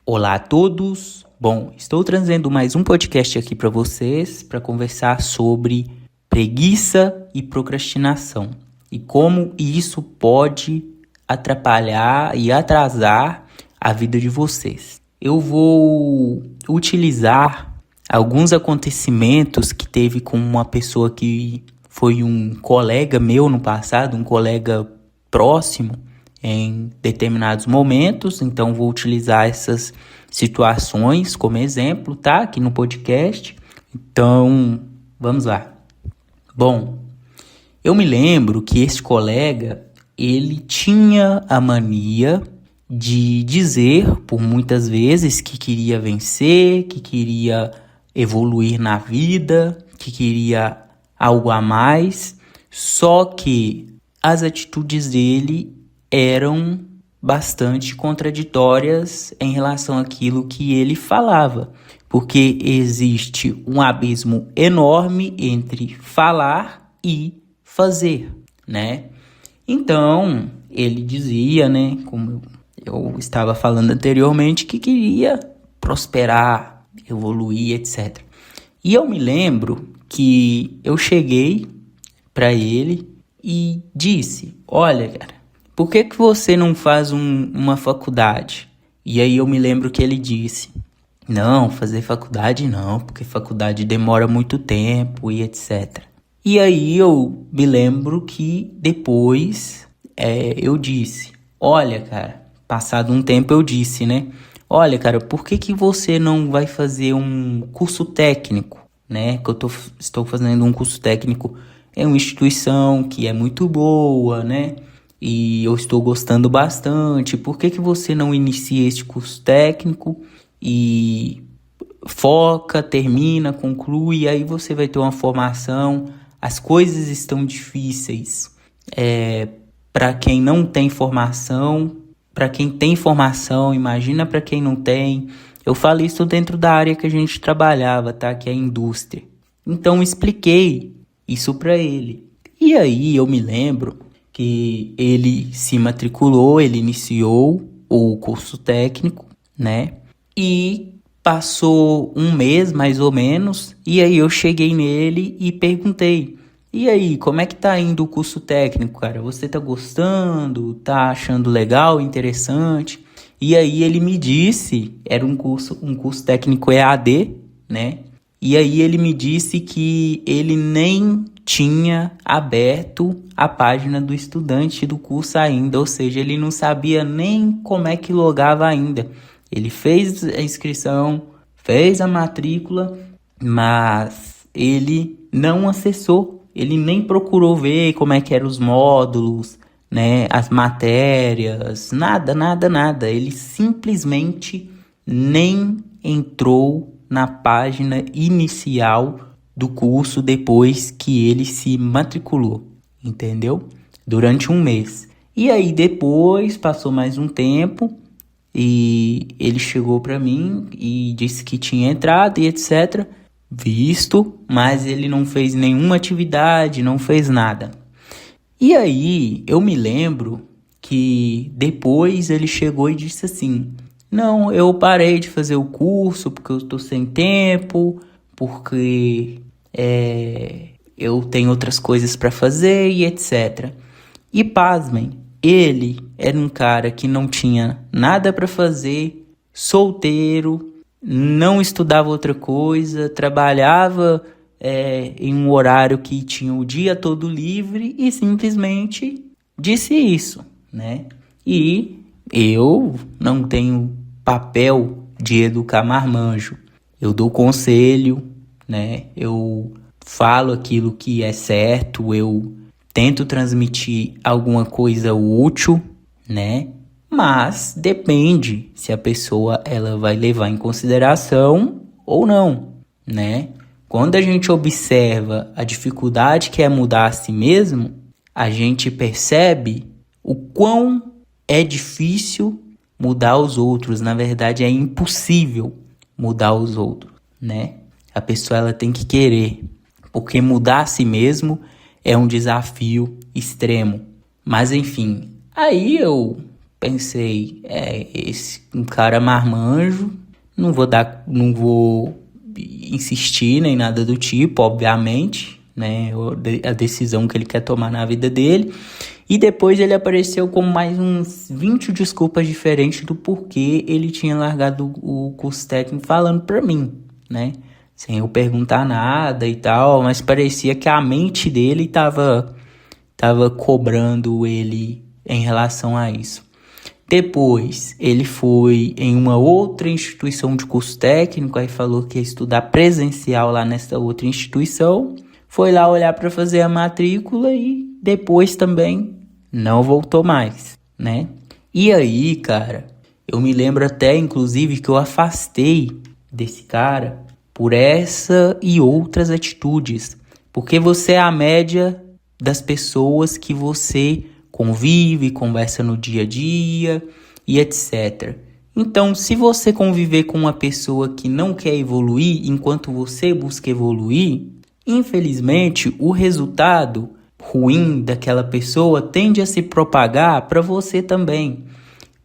Olá a todos. Bom, estou trazendo mais um podcast aqui para vocês para conversar sobre preguiça e procrastinação e como isso pode atrapalhar e atrasar a vida de vocês. Eu vou utilizar alguns acontecimentos que teve com uma pessoa que foi um colega meu no passado, um colega próximo em determinados momentos. Então vou utilizar essas situações como exemplo, tá? Aqui no podcast. Então, vamos lá. Bom, eu me lembro que esse colega, ele tinha a mania de dizer por muitas vezes que queria vencer, que queria evoluir na vida, que queria algo a mais, só que as atitudes dele eram bastante contraditórias em relação àquilo que ele falava, porque existe um abismo enorme entre falar e fazer, né? Então, ele dizia, né, como eu estava falando anteriormente, que queria prosperar, evoluir, etc. E eu me lembro que eu cheguei para ele e disse: olha, cara, por que você não faz uma faculdade? E aí eu me lembro que ele disse: não, fazer faculdade não, porque faculdade demora muito tempo e etc. E aí eu me lembro que depois eu disse: olha, cara, passado um tempo eu disse, né? Olha, cara, por que você não vai fazer um curso técnico, né? Que estou fazendo um curso técnico em uma instituição que é muito boa, né? E eu estou gostando bastante. Por que você não inicia este curso técnico e foca, termina, conclui, e aí você vai ter uma formação? As coisas estão difíceis para quem não tem formação. Para quem tem formação, imagina para quem não tem. Eu falo isso dentro da área que a gente trabalhava, tá? Que é a indústria. Então expliquei isso para ele. E aí eu me lembro que ele se matriculou, ele iniciou o curso técnico, né? E passou um mês, mais ou menos, e aí eu cheguei nele e perguntei: e aí, como é que tá indo o curso técnico, cara? Você tá gostando? Tá achando legal, interessante? E aí ele me disse, era um curso técnico EAD, né? E aí ele me disse que ele nem tinha aberto a página do estudante do curso ainda, ou seja, ele não sabia nem como é que logava ainda. Ele fez a inscrição, fez a matrícula, mas ele não acessou. Ele nem procurou ver como é que eram os módulos, né, as matérias, nada. Ele simplesmente nem entrou na página inicial do curso depois que ele se matriculou, entendeu? Durante um mês. E aí depois passou mais um tempo e ele chegou para mim e disse que tinha entrado e etc. Visto, mas ele não fez nenhuma atividade, não fez nada. E aí eu me lembro que depois ele chegou e disse assim: não, eu parei de fazer o curso porque eu estou sem tempo, porque eu tenho outras coisas para fazer e etc. E pasmem, ele era um cara que não tinha nada para fazer, solteiro, não estudava outra coisa, trabalhava em um horário que tinha o dia todo livre e simplesmente disse isso, né? E eu não tenho papel de educar marmanjo. Eu dou conselho, né? Eu falo aquilo que é certo, eu tento transmitir alguma coisa útil, né? Mas depende se a pessoa ela vai levar em consideração ou não, né? Quando a gente observa a dificuldade que é mudar a si mesmo, a gente percebe o quão é difícil mudar os outros. Na verdade, é impossível mudar os outros, né? A pessoa ela tem que querer, porque mudar a si mesmo é um desafio extremo. Mas enfim, aí eu pensei, esse um cara marmanjo, não vou insistir nem nada do tipo, obviamente, né? A decisão que ele quer tomar na vida dele. E depois ele apareceu com mais uns 20 desculpas diferentes do porquê ele tinha largado o curso técnico, falando pra mim, né? Sem eu perguntar nada e tal, mas parecia que a mente dele tava cobrando ele em relação a isso. Depois, ele foi em uma outra instituição de curso técnico, aí falou que ia estudar presencial lá nessa outra instituição. Foi lá olhar para fazer a matrícula e depois também não voltou mais, né? E aí, cara, eu me lembro até, inclusive, que eu afastei desse cara por essa e outras atitudes. Porque você é a média das pessoas que você convive, conversa no dia a dia e etc. Então, se você conviver com uma pessoa que não quer evoluir enquanto você busca evoluir, infelizmente, o resultado ruim daquela pessoa tende a se propagar para você também.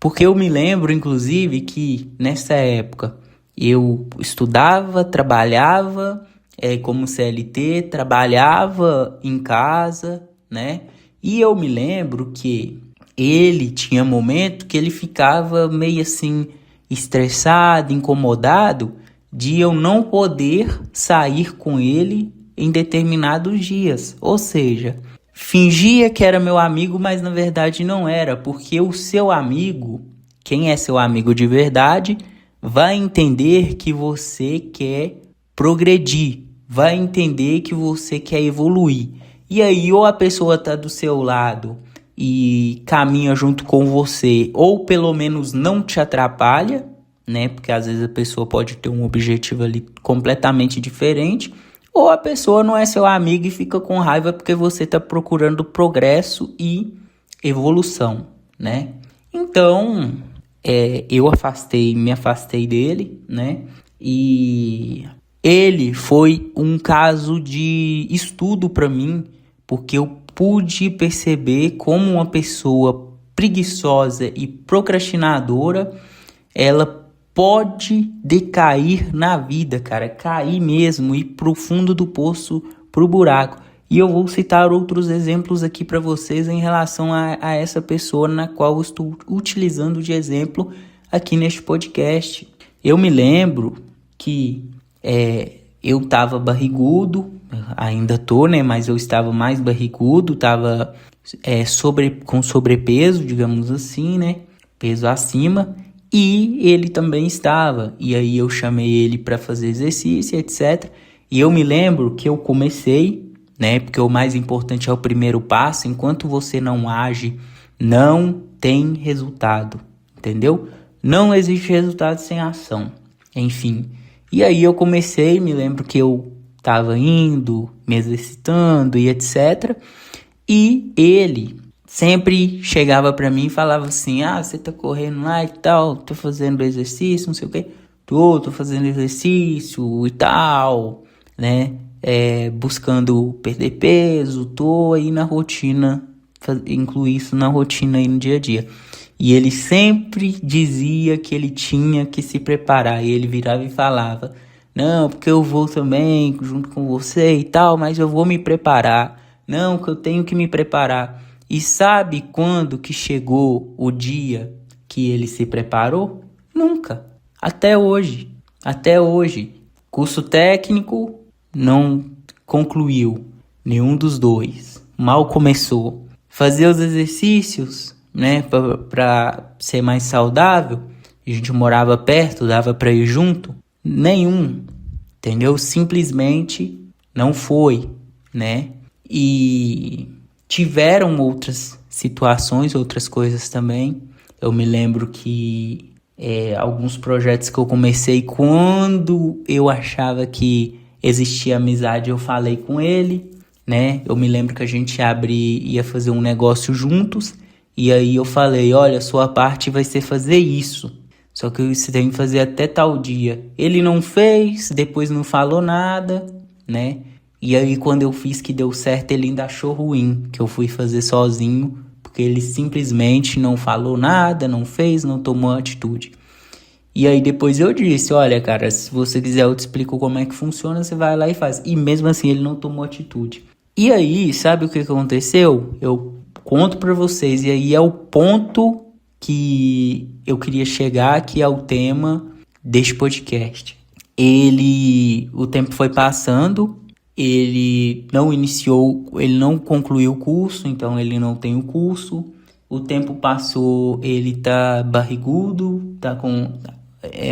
Porque eu me lembro, inclusive, que nessa época eu estudava, trabalhava como CLT, trabalhava em casa, né? E eu me lembro que ele tinha momento que ele ficava meio assim estressado, incomodado de eu não poder sair com ele em determinados dias. Ou seja, fingia que era meu amigo, mas na verdade não era, porque o seu amigo, quem é seu amigo de verdade, vai entender que você quer progredir, vai entender que você quer evoluir. E aí, ou a pessoa tá do seu lado e caminha junto com você, ou pelo menos não te atrapalha, né? Porque às vezes a pessoa pode ter um objetivo ali completamente diferente, ou a pessoa não é seu amigo e fica com raiva porque você tá procurando progresso e evolução, né? Então, eu me afastei dele, né? E ele foi um caso de estudo para mim, porque eu pude perceber como uma pessoa preguiçosa e procrastinadora, ela pode decair na vida, cara, cair mesmo, ir pro fundo do poço, pro buraco. E eu vou citar outros exemplos aqui para vocês em relação a essa pessoa na qual eu estou utilizando de exemplo aqui neste podcast. Eu me lembro que eu estava barrigudo, ainda tô, né? Mas eu estava mais barrigudo, estava com sobrepeso, digamos assim, né? Peso acima. E ele também estava. E aí eu chamei ele para fazer exercício, etc. E eu me lembro que eu comecei, né? Porque o mais importante é o primeiro passo. Enquanto você não age, não tem resultado, entendeu? Não existe resultado sem ação. Enfim. E aí eu comecei, me lembro que eu estava indo, me exercitando e etc. E ele sempre chegava para mim e falava assim, você tá correndo lá e tal, tô fazendo exercício, não sei o quê. Tô fazendo exercício e tal, né? Buscando perder peso, tô aí na rotina, incluir isso na rotina aí no dia a dia. E ele sempre dizia que ele tinha que se preparar. E ele virava e falava, não, porque eu vou também junto com você e tal, mas eu vou me preparar. Não, que eu tenho que me preparar. E sabe quando que chegou o dia que ele se preparou? Nunca. Até hoje. Curso técnico não concluiu. Nenhum dos dois. Mal começou. Fazer os exercícios, né, para ser mais saudável, a gente morava perto, dava para ir junto, nenhum, entendeu? Simplesmente não foi, né? E tiveram outras situações, outras coisas também. Eu me lembro que alguns projetos que eu comecei, quando eu achava que existia amizade, eu falei com ele, né? Eu me lembro que a gente ia fazer um negócio juntos. E aí eu falei, olha, sua parte vai ser fazer isso. Só que você tem que fazer até tal dia. Ele não fez, depois não falou nada, né? E aí quando eu fiz que deu certo, ele ainda achou ruim que eu fui fazer sozinho, porque ele simplesmente não falou nada, não fez, não tomou atitude. E aí depois eu disse, olha, cara, se você quiser eu te explico como é que funciona, você vai lá e faz. E mesmo assim ele não tomou atitude. E aí, sabe o que aconteceu? Eu conto pra vocês, e aí é o ponto que eu queria chegar, que é o tema deste podcast. O tempo foi passando, ele não concluiu o curso, então ele não tem o curso. O tempo passou, ele tá barrigudo, tá com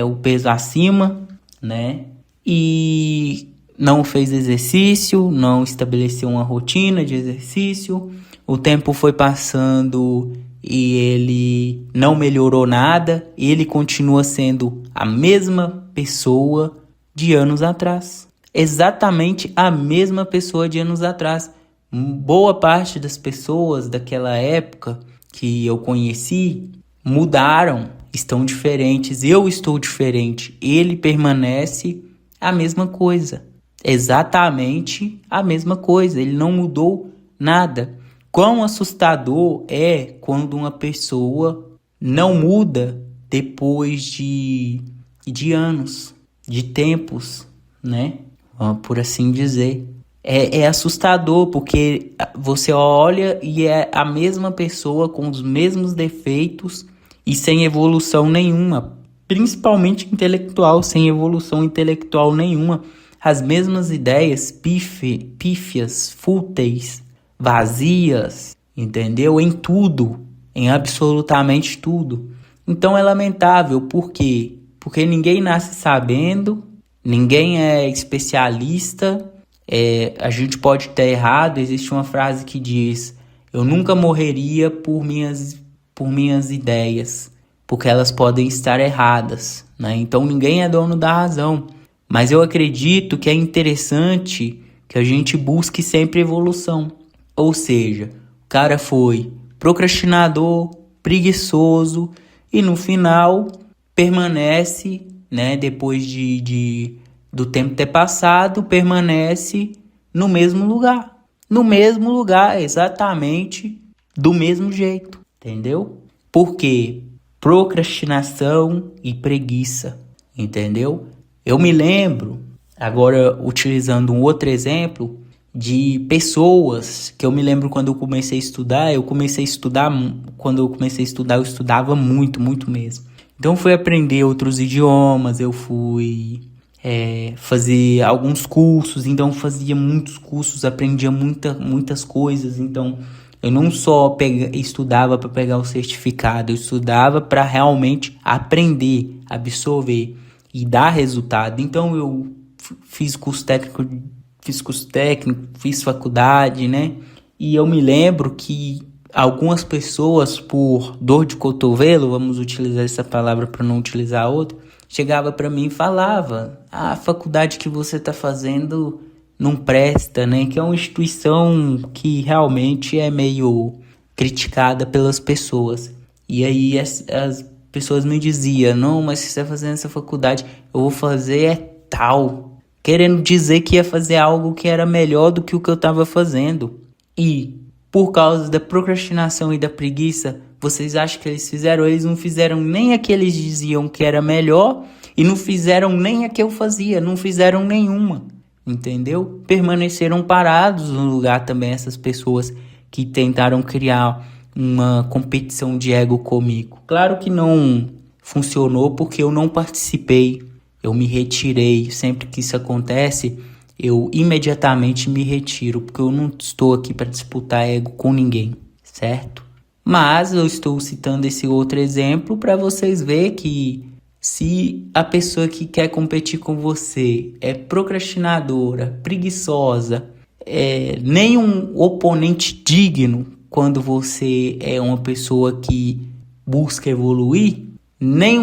o peso acima, né? E não fez exercício, não estabeleceu uma rotina de exercício. O tempo foi passando e ele não melhorou nada. Ele continua sendo a mesma pessoa de anos atrás. Exatamente a mesma pessoa de anos atrás. Boa parte das pessoas daquela época que eu conheci mudaram, estão diferentes. Eu estou diferente. Ele permanece a mesma coisa. Exatamente a mesma coisa. Ele não mudou nada. Quão assustador é quando uma pessoa não muda depois de anos, de tempos, né? Por assim dizer. É assustador, porque você olha e é a mesma pessoa com os mesmos defeitos e sem evolução nenhuma, principalmente intelectual, sem evolução intelectual nenhuma. As mesmas ideias pífias, fúteis, vazias, entendeu? Em tudo, em absolutamente tudo. Então é lamentável, por quê? Porque ninguém nasce sabendo, ninguém é especialista. A gente pode estar errado. Existe uma frase que diz: eu nunca morreria por minhas ideias, porque elas podem estar erradas, né? Então ninguém é dono da razão. Mas eu acredito que é interessante que a gente busque sempre evolução. Ou seja, o cara foi procrastinador, preguiçoso e no final permanece, né, depois do tempo ter passado, permanece no mesmo lugar. No mesmo lugar, exatamente do mesmo jeito, entendeu? Por quê? Procrastinação e preguiça, entendeu? Eu me lembro, agora utilizando um outro exemplo, de pessoas que eu me lembro quando eu comecei a estudar. Quando eu comecei a estudar, eu estudava muito, muito mesmo. Então eu fui aprender outros idiomas, eu fui fazer alguns cursos, então eu fazia muitos cursos, aprendia muitas coisas. Então eu não só estudava para pegar o certificado, eu estudava para realmente aprender, absorver e dar resultado. Então eu fiz curso técnico, fiz faculdade, né? E eu me lembro que algumas pessoas, por dor de cotovelo, vamos utilizar essa palavra para não utilizar a outra, chegava para mim e falava: a faculdade que você está fazendo não presta, né? Que é uma instituição que realmente é meio criticada pelas pessoas. E aí as pessoas me diziam: não, mas se você está fazendo essa faculdade, eu vou fazer tal. Querendo dizer que ia fazer algo que era melhor do que o que eu estava fazendo. E por causa da procrastinação e da preguiça, vocês acham que eles fizeram? Eles não fizeram nem a que eles diziam que era melhor e não fizeram nem a que eu fazia, não fizeram nenhuma, entendeu? Permaneceram parados no lugar também essas pessoas que tentaram criar uma competição de ego comigo. Claro que não funcionou porque eu não participei, eu me retirei. Sempre que isso acontece, eu imediatamente me retiro, porque eu não estou aqui para disputar ego com ninguém, certo? Mas eu estou citando esse outro exemplo para vocês verem que se a pessoa que quer competir com você é procrastinadora, preguiçosa, nem um oponente digno quando você é uma pessoa que busca evoluir, nem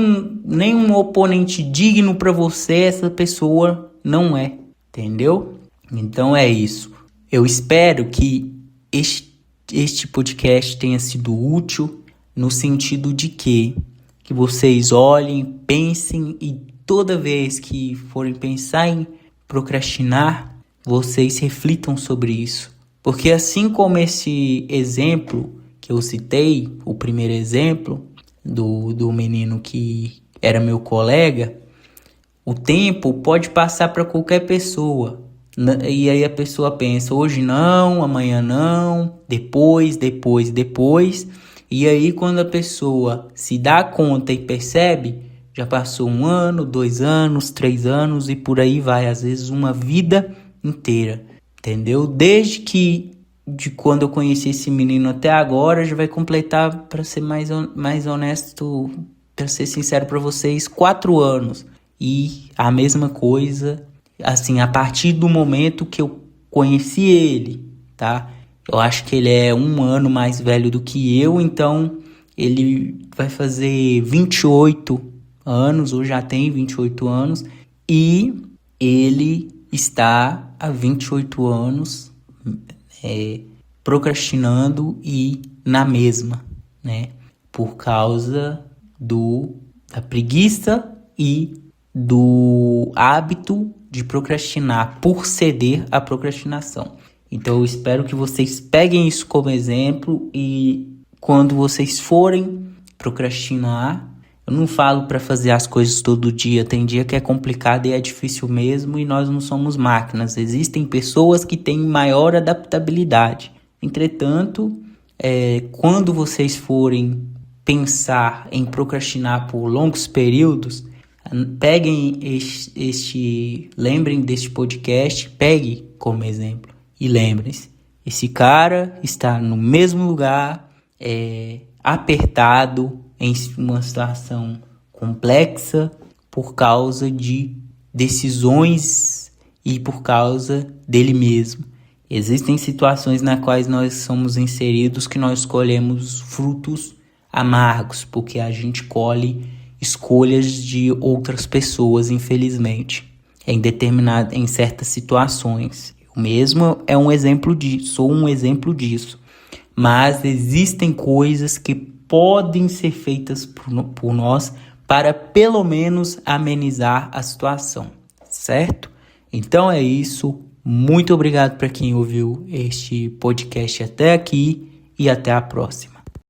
um oponente digno para você essa pessoa não é. Entendeu? Então é isso. Eu espero que este podcast tenha sido útil no sentido de que vocês olhem, pensem e toda vez que forem pensar em procrastinar, vocês reflitam sobre isso. Porque assim como esse exemplo que eu citei, o primeiro exemplo do menino que era meu colega, o tempo pode passar para qualquer pessoa. E aí a pessoa pensa, hoje não, amanhã não, depois. E aí quando a pessoa se dá conta e percebe, já passou 1 ano, 2 anos, 3 anos e por aí vai. Às vezes uma vida inteira, entendeu? De quando eu conheci esse menino até agora, já vai completar, para ser mais honesto, para ser sincero para vocês, 4 anos. E a mesma coisa, assim, a partir do momento que eu conheci ele, tá? Eu acho que ele é 1 ano mais velho do que eu, então ele vai fazer 28 anos, ou já tem 28 anos, e ele está há 28 anos procrastinando e na mesma, né? Por causa da preguiça e do hábito de procrastinar, por ceder à procrastinação. Então eu espero que vocês peguem isso como exemplo e quando vocês forem procrastinar, eu não falo para fazer as coisas todo dia, tem dia que é complicado e é difícil mesmo e nós não somos máquinas, existem pessoas que têm maior adaptabilidade. Entretanto, quando vocês forem pensar em procrastinar por longos períodos, lembrem deste podcast, pegue como exemplo e lembrem-se, esse cara está no mesmo lugar, apertado, em uma situação complexa por causa de decisões e por causa dele mesmo. Existem situações nas quais nós somos inseridos que nós colhemos frutos amargos, porque a gente colhe escolhas de outras pessoas, infelizmente, em certas situações. Eu mesmo sou um exemplo disso. Mas existem coisas que podem ser feitas por nós para pelo menos amenizar a situação, certo? Então é isso. Muito obrigado para quem ouviu este podcast até aqui e até a próxima.